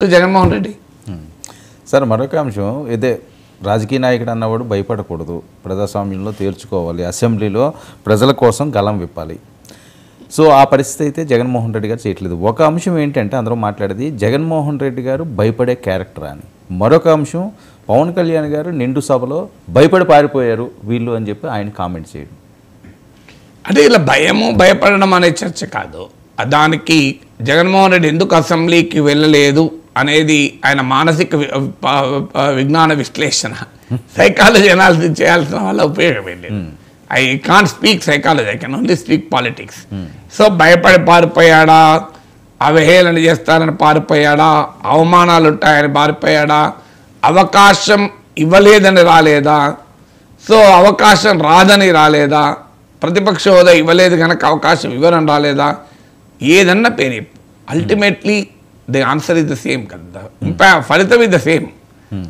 Jaganmohan Reddy. Sir మరొక అంశం ఇదే రాజకీయ నాయకుడు అన్నవాడు భయపడకూడదు, ప్రజాస్వామ్యంలో తేల్చుకోవాలి, అసెంబ్లీలో ప్రజల కోసం గలం విప్పాలి. సో ఆ పరిస్థితి అయితే జగన్మోహన్ రెడ్డి గారు చేయట్లేదు. ఒక అంశం ఏంటంటే అందరూ మాట్లాడేది జగన్మోహన్ రెడ్డి గారు భయపడే క్యారెక్టర్ అని, మరొక అంశం పవన్ కళ్యాణ్ గారు నిండు సభలో భయపడి పారిపోయారు వీళ్ళు అని చెప్పి ఆయన కామెంట్ చేయడం. అంటే ఇలా భయపడడం అనే చర్చ కాదు. దానికి జగన్మోహన్ రెడ్డి ఎందుకు అసెంబ్లీకి వెళ్ళలేదు అనేది ఆయన మానసిక విజ్ఞాన విశ్లేషణ, సైకాలజీ అనాలిసిస్ చేయాల్సిన వల్ల ఉపయోగం లేదు. I can't speak psychology, I can only speak politics. So భయపడి పారిపోయాడా, అవహేళన చేస్తారని పారిపోయాడా, అవమానాలు ఉంటాయని పారిపోయాడా, అవకాశం ఇవ్వలేదని రాలేదా, సో అవకాశం రాదని రాలేదా, ప్రతిపక్ష హోదా ఇవ్వలేదు కనుక అవకాశం ఇవ్వరని రాలేదా, ఏదన్నా పేరు ultimately the answer is the same కదా, ఫలితం ఇస్ ద సేమ్.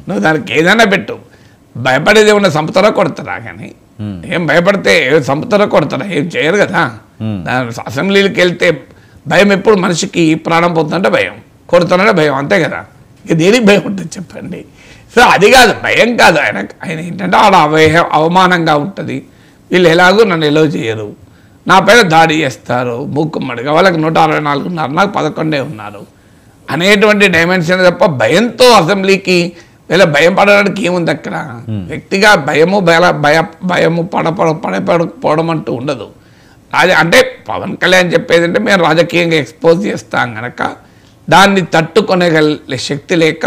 నువ్వు దానికి ఏదైనా పెట్టు, భయపడేది ఏమన్నా చంపుతారా కొడతారా, కానీ ఏం భయపడితే చంపుతారా కొడతారా, ఏం చేయరు కదా. అసెంబ్లీకి వెళ్తే భయం ఎప్పుడు మనిషికి ప్రాణం పోతుందంటే భయం, కొడతానంటే భయం, అంతే కదా. ఇక దేనికి భయం ఉంటుంది చెప్పండి. సో అది కాదు, భయం కాదు. ఆయన ఏంటంటే ఆడ అవమానంగా ఉంటుంది, వీళ్ళు ఎలాగో నన్ను ఎలో చేయరు, నా పైన దాడి చేస్తారు, మూకుమ్మడిగా వాళ్ళకి 164 ఉన్నారు, నాకు 11 ఉన్నారు అనేటువంటి డైమెన్షన్ తప్ప భయంతో అసెంబ్లీకి వీళ్ళ భయం పడడానికి ఏముంది అక్కడ. వ్యక్తిగా భయము పడకపోవడం అంటూ ఉండదు. అది అంటే పవన్ కళ్యాణ్ చెప్పేది అంటే మేము రాజకీయంగా ఎక్స్పోజ్ చేస్తాం కనుక దాన్ని తట్టుకొనేగల శక్తి లేక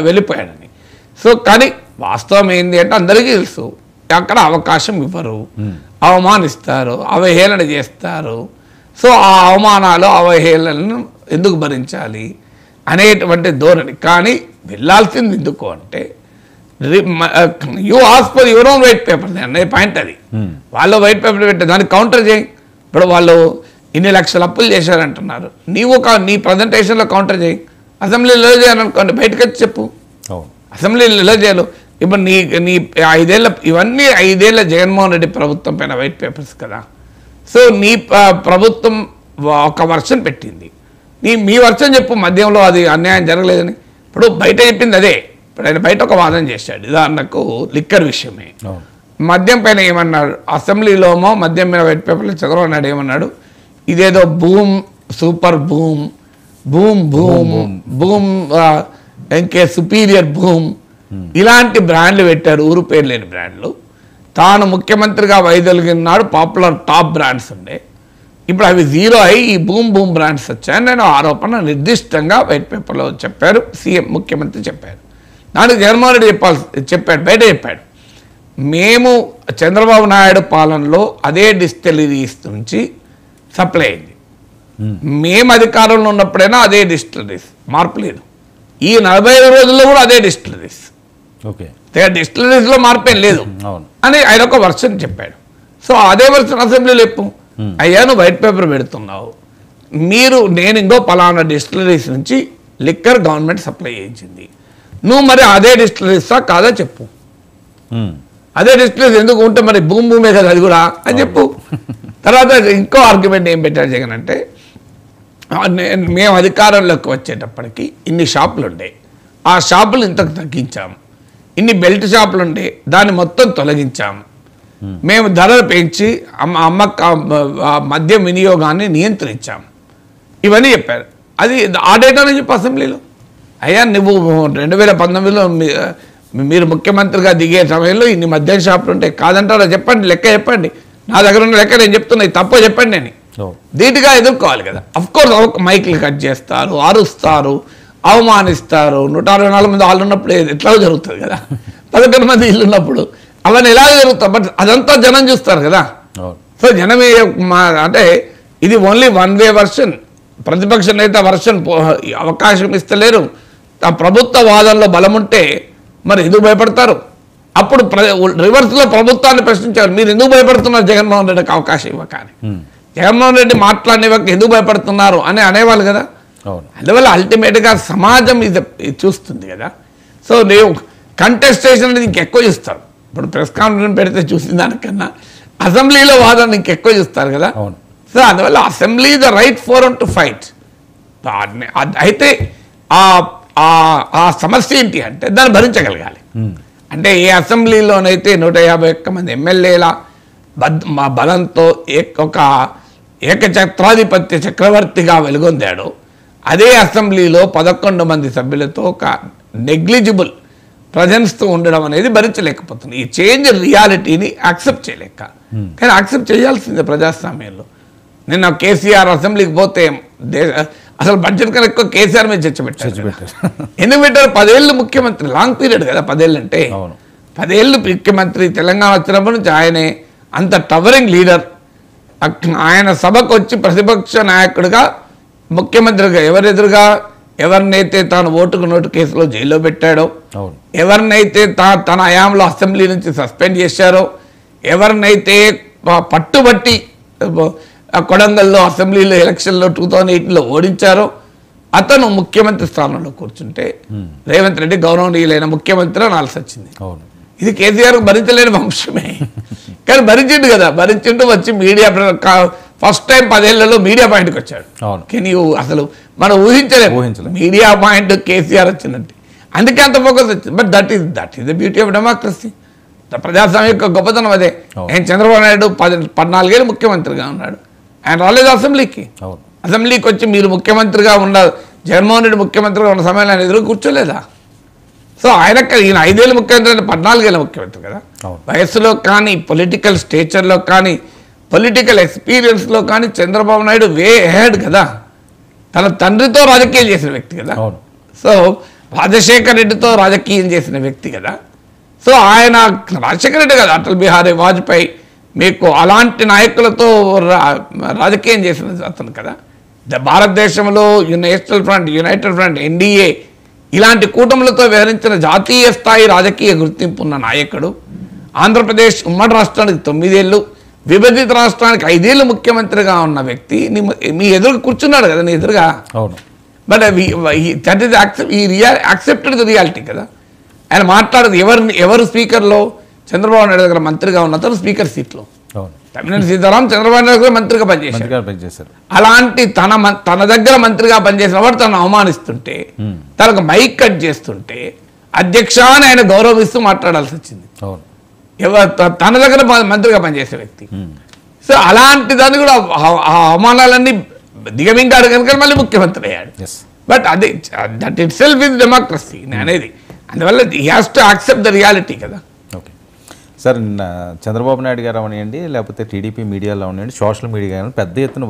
వెళ్ళిపోయాడని. సో కానీ వాస్తవం ఏంటి అంటే అందరికీ తెలుసు, అక్కడ అవకాశం ఇవ్వరు, అవమానిస్తారు, అవహేళన చేస్తారు. సో ఆ అవమానాలు అవహేళనను ఎందుకు భరించాలి అనేటువంటి ధోరణి. కానీ వెళ్ళాల్సింది ఎందుకు అంటే you ask for your own white paper అనే పాయింట్. అది వాళ్ళు వైట్ పేపర్ పెట్టే దానికి కౌంటర్ చేయి. ఇప్పుడు వాళ్ళు ఇన్ని లక్షల అప్పులు చేశారంటున్నారు, నీవు నీ ప్రజెంటేషన్లో కౌంటర్ చేయి. అసెంబ్లీలో చేయాలనుకోండి, బయటకు వచ్చి చెప్పు, అసెంబ్లీలో ఎలా చేయాలి. ఇప్పుడు నీ 5 ఏళ్ళ ఇవన్నీ 5 ఏళ్ళ జగన్మోహన్ రెడ్డి ప్రభుత్వం పైన వైట్ పేపర్స్ కదా. సో నీ ప్రభుత్వం ఒక వర్షన్ పెట్టింది, మీ వర్షన్ చెప్పు, మద్యంలో అది అన్యాయం జరగలేదని. ఇప్పుడు బయట చెప్పింది అదే. ఇప్పుడు ఆయన బయట ఒక వాదన చేశాడు, ఉదాహరణకు లిక్కర్ విషయమే. మద్యం పైన ఏమన్నాడు, అసెంబ్లీలోమో మద్యం మీద వైట్ పేపర్లో చదవన్నాడు, ఏమన్నాడు, ఇదేదో boom super boom boom boom boom ఇంకే సుపీరియర్ బూమ్ ఇలాంటి బ్రాండ్లు పెట్టారు, ఊరు పేరు లేని బ్రాండ్లు. తాను ముఖ్యమంత్రిగా వైదొలిగినాడు పాపులర్ టాప్ బ్రాండ్స్ ఉండే, ఇప్పుడు అవి జీరో అయ్యి ఈ బూమ్ బూమ్ బ్రాండ్స్ వచ్చాయని నేను ఆరోపణ నిర్దిష్టంగా వైట్ పేపర్లో చెప్పారు, సీఎం ముఖ్యమంత్రి చెప్పారు. దానికి జగన్మోహన్ రెడ్డి చెప్పాడు, బయట చెప్పాడు, మేము చంద్రబాబు నాయుడు పాలనలో అదే డిస్టిలరీస్ నుంచి సప్లై అయింది, మేము అధికారంలో ఉన్నప్పుడైనా అదే డిస్టిలరీస్, మార్పు లేదు. ఈ 45 రోజుల్లో కూడా అదే డిస్టిలరీస్, ఓకే, డిస్టిలరీస్లో మార్పేం లేదు అని ఆయన ఒక వర్షన్ చెప్పాడు. సో అదే వర్షన్ అసెంబ్లీలో చెప్పు, అయ్యా నువ్వు వైట్ పేపర్ పెడుతున్నావు, నేను ఇంకో పలానా డిస్టిలరీస్ నుంచి లిక్కర్ గవర్నమెంట్ సప్లై చేయించింది, నువ్వు మరి అదే డిస్టిలరీసా కాదా చెప్పు. అదే డిస్టిలరీస్ ఎందుకు ఉంటే మరి భూమి భూమే కదా అది కూడా అని చెప్పు. తర్వాత ఇంకో ఆర్గ్యుమెంట్ ఏం పెట్టాడు జగన్ అంటే, మేము అధికారంలోకి వచ్చేటప్పటికి ఇన్ని షాపులు ఉండే, ఆ షాపులు ఇంతకు తగ్గించాము, ఇన్ని బెల్ట్ షాపులు ఉండే దాన్ని మొత్తం తొలగించాము, మేము ధరలు పెంచి మద్యం వినియోగాన్ని నియంత్రించాము, ఇవన్నీ చెప్పారు. అది ఆ డేటాని చెప్పి అసెంబ్లీలో, అయ్యా నువ్వు 2019లో మీరు ముఖ్యమంత్రిగా దిగే సమయంలో ఇన్ని మద్యం షాపులు ఉంటాయి కాదంటారో చెప్పండి, లెక్క చెప్పండి, నా దగ్గర ఉన్న లెక్క నేను చెప్తున్నా, తప్పో చెప్పండి అని ధీటుగా ఎదుర్కోవాలి కదా. అఫ్కోర్స్ మైక్లు కట్ చేస్తారు, అరుస్తారు, అవమానిస్తారు. 164 మంది వాళ్ళు ఉన్నప్పుడు ఎట్లా జరుగుతుంది కదా, 11 మంది ఇల్లు ఉన్నప్పుడు అవన్నీ ఎలా జరుగుతాయి, బట్ అదంతా జనం చూస్తారు కదా. సో జనమే అంటే ఇది ఓన్లీ వన్ వే వర్షన్. ప్రతిపక్ష నేత వర్షన్ అవకాశం ఇస్తలేరు. ఆ ప్రభుత్వ వాదనలో బలం ఉంటే మరి ఎందుకు భయపడతారు? అప్పుడు రివర్స్లో ప్రభుత్వాన్ని ప్రశ్నించారు, మీరు ఎందుకు భయపడుతున్నారు జగన్మోహన్ రెడ్డికి అవకాశం ఇవ్వకాని, జగన్మోహన్ రెడ్డి మాట్లాడినవ్వక ఎందుకు భయపడుతున్నారు అని అనేవాళ్ళు కదా. అందువల్ల అల్టిమేట్గా సమాజం ఇది చూస్తుంది కదా. సో నేను కంటెస్టేషన్ అనేది ఇంకెక్కువ చూస్తారు. ఇప్పుడు ప్రెస్ కాన్ఫరెన్స్ పెడితే చూసిన దానికన్నా అసెంబ్లీలో వాదన ఇంకెక్కువ చూస్తారు కదా. సో అందువల్ల assembly the right forum to fight. అయితే ఆ సమస్య ఏంటి అంటే దాన్ని భరించగలగాలి. అంటే ఏ అసెంబ్లీలోనైతే 151 మంది ఎమ్మెల్యేల మా బలంతో ఒక ఏకఛత్రాధిపత్య చక్రవర్తిగా వెలుగొందాడో అదే అసెంబ్లీలో 11 మంది సభ్యులతో ఒక నెగ్లిజిబుల్ ప్రజెన్స్తో ఉండడం అనేది భరించలేకపోతుంది. ఈ చేంజ్ రియాలిటీని యాక్సెప్ట్ చేయలేక, కానీ యాక్సెప్ట్ చేయాల్సిందే ప్రజాస్వామ్యంలో. నిన్న కేసీఆర్ అసెంబ్లీకి పోతే అసలు బడ్జెట్ కన్నా ఎక్కువ కేసీఆర్ మీద చర్చ పెట్టారు. ఎందుకు పెట్టారు? 10 ఏళ్ళు ముఖ్యమంత్రి, లాంగ్ పీరియడ్ కదా 10 ఏళ్ళు అంటే. 10 ఏళ్ళు ముఖ్యమంత్రి, తెలంగాణ వచ్చినప్పటి నుంచి ఆయనే అంత టవరింగ్ లీడర్. ఆయన సభకు వచ్చి ప్రతిపక్ష నాయకుడిగా ముఖ్యమంత్రిగా ఎవరెదురుగా ఎవరినైతే తాను ఓటుకు నోటు కేసులో జైల్లో పెట్టాడో, ఎవరినైతే తన హయాంలో అసెంబ్లీ నుంచి సస్పెండ్ చేశారో, ఎవరినైతే పట్టుబట్టి కొడంగల్లో అసెంబ్లీలో ఎలక్షన్లో 2008లో ఓడించారో అతను ముఖ్యమంత్రి స్థానంలో కూర్చుంటే రేవంత్ రెడ్డి గౌరవనీయులైన ముఖ్యమంత్రి అనాల్సి వచ్చింది. ఇది కేసీఆర్ భరించలేని వంశమే, కానీ భరించిండు కదా. భరించిండు, వచ్చి మీడియా ఫస్ట్ టైం 10 ఏళ్లలో మీడియా పాయింట్కి వచ్చాడు. కానీ అసలు మనం ఊహించలేము మీడియా పాయింట్ కేసీఆర్ వచ్చిందంటే. అందుకే అంత ఫోకస్ వచ్చింది. But that is the beauty of democracy. ప్రజాస్వామ్యం యొక్క గొప్పతనం అదే. ఆయన చంద్రబాబు నాయుడు 14 ఏళ్ళు ముఖ్యమంత్రిగా ఉన్నాడు, ఆయన రాలేదు అసెంబ్లీకి. అసెంబ్లీకి వచ్చి మీరు ముఖ్యమంత్రిగా ఉన్న జగన్మోహన్ రెడ్డి ముఖ్యమంత్రిగా ఉన్న సమయంలో ఆయన ఎదురు కూర్చోలేదా? సో ఈయన 5 ఏళ్ళు ముఖ్యమంత్రి అంటే 14 ఏళ్ళ ముఖ్యమంత్రి కదా. వయస్సులో కానీ, పొలిటికల్ స్టేచర్లో కానీ, పొలిటికల్ ఎక్స్పీరియన్స్లో కానీ చంద్రబాబు నాయుడు వే హెడ్ కదా. తన తండ్రితో రాజకీయం చేసిన వ్యక్తి కదా. సో రాజశేఖర్ రెడ్డితో రాజకీయం చేసిన వ్యక్తి కదా. సో ఆయన రాజశేఖర రెడ్డి కదా, అటల్ బిహారీ వాజ్పేయి, మీకు అలాంటి నాయకులతో రాజకీయం చేసిన అతను కదా. భారతదేశంలో national front, United front, NDA ఇలాంటి కూటములతో వ్యవహరించిన జాతీయ స్థాయి రాజకీయ గుర్తింపు ఉన్న నాయకుడు. ఆంధ్రప్రదేశ్ ఉమ్మడి రాష్ట్రానికి 9 ఏళ్ళు, విభజిత రాష్ట్రానికి 5 ఏళ్ళు ముఖ్యమంత్రిగా ఉన్న వ్యక్తి మీ ఎదురు కూర్చున్నాడు కదా, నీ ఎదురుగా. But that is accepted the reality కదా. ఆయన మాట్లాడదు ఎవరు స్పీకర్లో చంద్రబాబు నాయుడు దగ్గర మంత్రిగా ఉన్న అతను స్పీకర్ సీట్లో. తమ్మినేని సీతారాం చంద్రబాబు నాయుడు దగ్గర మంత్రిగా పనిచేశారు. అలాంటి తన దగ్గర మంత్రిగా పనిచేసిన వాడు తను అవమానిస్తుంటే, తనకు మైక్ కట్ చేస్తుంటే అధ్యక్ష అని ఆయన గౌరవిస్తూ మాట్లాడాల్సి వచ్చింది. తన దగ్గర మంత్రిగా పనిచేసే వ్యక్తి. సో అలాంటి దాన్ని కూడా ఆ అవమానాలన్నీ దిగమింగాడు కనుక మళ్ళీ ముఖ్యమంత్రి అయ్యాడు. బట్ అది that it self is democracy అనేది. అందువల్ల he has to accept the reality కదా. ఓకే సార్, చంద్రబాబు నాయుడు గారు అవనివ్వండి, లేకపోతే టీడీపీ మీడియాలో అవనివ్వండి, సోషల్ మీడియా పెద్ద ఎత్తున